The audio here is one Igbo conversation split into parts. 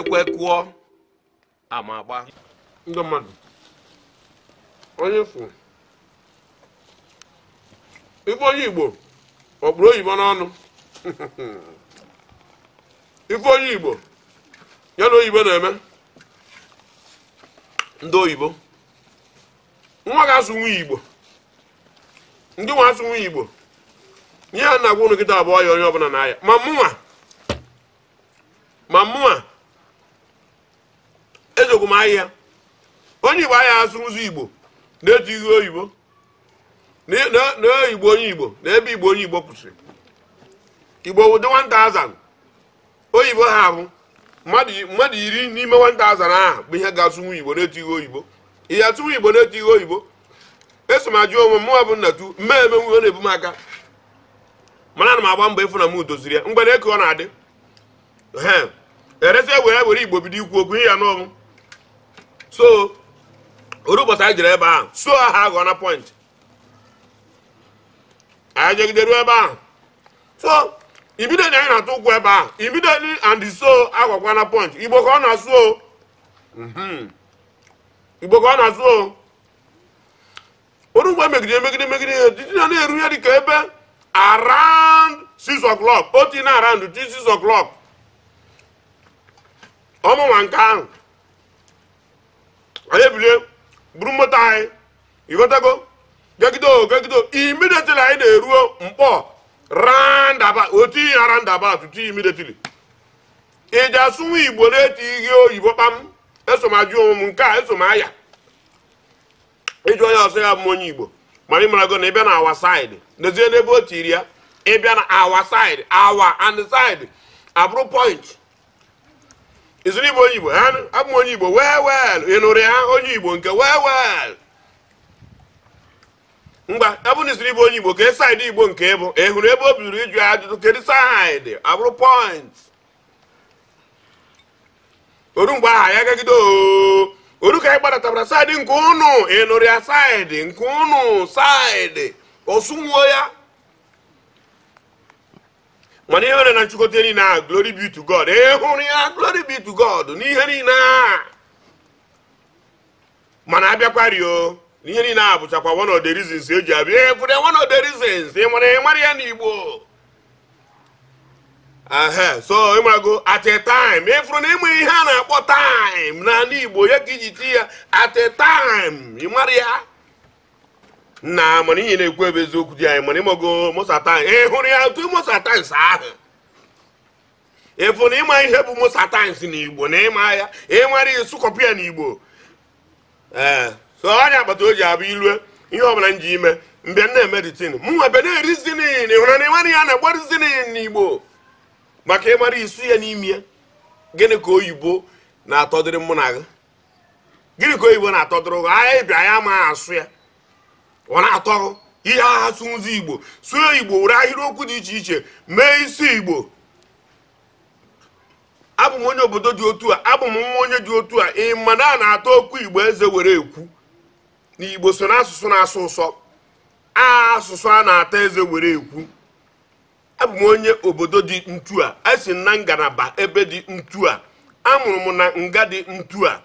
ekwe kụọ ama agba ndị mmadụ onye fu ife onye Igbo ọkpụrụ oyibo n'ọnụ ife onye Igbo ya na oyibo na-eme ndị oyibo nwa ga-asụ nwa Igbo ndị nwa asụ nwa Igbo ihe a na-agwa ụnụ kịta abụọ ya onye ọbụla na-aya ma mụnwa ezogwu m ahịa onye Igbo ahịa asụ ụzọ Igbo na-etighị oyibo na Igbo onye Igbo na ebe Igbo onye Igbo kwụsịrị Igbo ụdị 1000 oyibo ha bụ mmadụ 10 n'ime 1000 ahụ bụ ihe ga-asụ nwa Igbo na-etighị oyibo ihe asụ nwa Igbo na-etighị oyibo eso m ajụ onwe mụnwa bụ nnatu mmemme nwe na-ebu m aka mana ana m agba mbọ ịfụ na m doziri ya mgbe na-eke ọ na-adị eresi were Igbo bido ikwu okwu ihe ya n'ọmụ so oru ụbọchị anyị jere ebe ahụ so aha aghọ na point anyị jegideru ebe ahụ so immediately anyị na-atụ ụkwụ ebe ahụ immediately and so aghọkwa na point Igbo ka ọ na-asụ o Igbo ka ọ na-asụ o oru mgbe megide ihe titi na na-eru ya dịka ebe around 6 o'clock oti na around 6 o'clock ọmụnwa nke ahụ anyị ebilie buru moto anyị ịghọtago gagido immediately anyị na-eruo mkpọ roundabout otu ihe roundabout tutu immediately iji asụ nwa Igbo na-eti ihe oyibo kpam esomajụ onwe m nke a esomaya iji onye ọsọ ya bụ onye Igbo mana ị marago na ịbịa na awa side nezie n'ebe o tiri ya ịbịa na awa side awa and side abụrụ point izuru Igbo onye Igbo abụ m onye Igbo well ị nụrụ ya onye Igbo nke well mgba abụ na izuru Igbo onye Igbo ka side Igbo nke ịbụ ị hụrụ ebe o bidoro ịjụ ya ajụjụ kedu side abụrụ point oru mgbe aha ya gagide oru ka anyị gbadatabara side nke ụnụ ị nụrụ ya side nke ụnụ side osunwuo ya mana ihe mere na nchịkọta niile a glory be to God hụrụ ya glory be to God n'ihe niile a mana abịakwario n'ihe niile a bụchakwa one of the reasons eji abịa fụrụ one of the reasons ịmara ya n'Igbo so ịmarago at a time ịfụrụ na ịmụ ihe a na-akpọ time n'ala Igbo ya ka iji ti ya at a time ịmara ya na mana ihe na-ekwu ebe eziokwu dị anyị mana ịmago Mosatan hụrụ ya otu Mosatan ahụ ịfụ na ịma ihe bụ Mosatan n'Igbo na ịma ya ịmara ịsụkọpụ ya n'Igbo so onye agbata o ji abụ ilue ihe ọbụla m ji ime mbịa na-emeditin mụnwa be na-erizinin ịhụrụ na ịmara ya na-agba rizinin n'Igbo maka ịmara isu ya n'ime ya gịnị ka oyibo na-atọdịrị mụ na gị gịnị ka oyibo na-atọdịrị gị anya ịbịa ya ma asụ ya ọ na-atọrụ ihe agha sụnzi Igbo suo Igbo were ahịrịokwu dị iche iche mee isi Igbo abụ m onye obodo dị otu a abụ m nwa onye dị otu a ịma na a na-atọ okwu Igbo eze were ekwu na Igbo so na asụsụ na-asụ ụsọ asụsụ a na-ata eze were ekwu abụ m onye obodo dị ntu a esi na ngalaba ebe dị ntu a amụrụ m na nga dị ntu a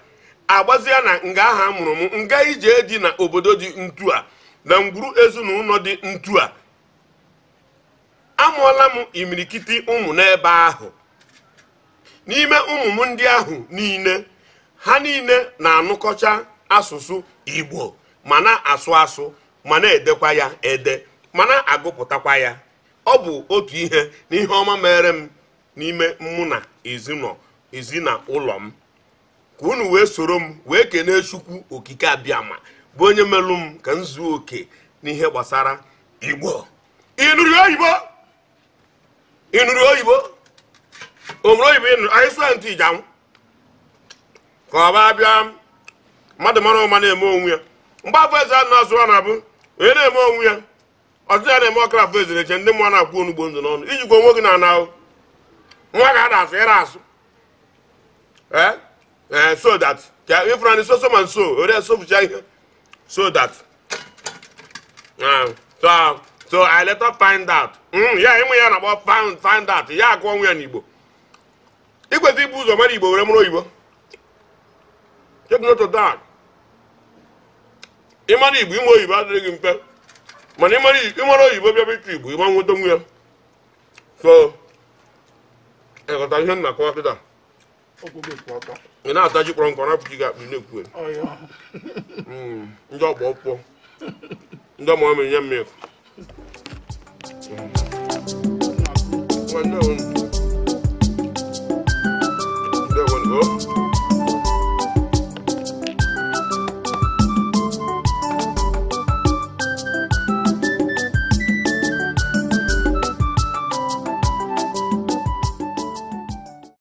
agbazia na nga ahụ amụrụ m nga ije dị na obodo dị ntu a na ngwuru ezinụlọ dị ntu a amụọla m imirikiti ụmụ n'ebe ahụ n'ime ụmụ m ndị ahụ niile ha niile na-anụkọcha asụsụ Igbo ma na-asụ ma na-edekwa ya ede ma na-agụpụtakwa ya ọ bụ otu ihe n'ihe ọma mere m n'ime mụ na ezinụlọ m ka unu wee soro m wee kenee Chukwu okike abịama bụ onye melụ m ka m zuo oke n'ihe gbasara Igbo ịnụrụ oyibo omere oyibo anyị sụọ ntị ijam ka ọ ba bịa mmadụ mara ụma na-eme onwe ya mgbe afọ eze a na-asụ a na-abụ onye na-eme onwe ya ọtụtụ ya na-eme ọkara afọ eze na-eche ndị mmụọ na-akwụ onugbo ndụ n'ọnụ ijikwa onwe gị na ana nwa ga-ada asụ ịra asụ so that ka ịfụra ndị soso ma nso ore sofucha ihe so that so I later find out ya ịmụ ya na-akpọ find out ya akụọ onwe ya n'Igbo ikwesị ibu ụzọ mara Igbo were mụrụ oyibo. Take note of that. Ịmara Igbo ime oyibo adịghị gị mfe mana ịmara oyibo bịa ịtụ Igbo ịma nweta onwe ya. So ịghọta ihe nna akọwa kịta ị na-ata ji kpọrọ nkọ na-apụchi gị akpụ na-ekwu ndị ọkpọ ọkpọ ndị ọmụ amịrị nye mmiri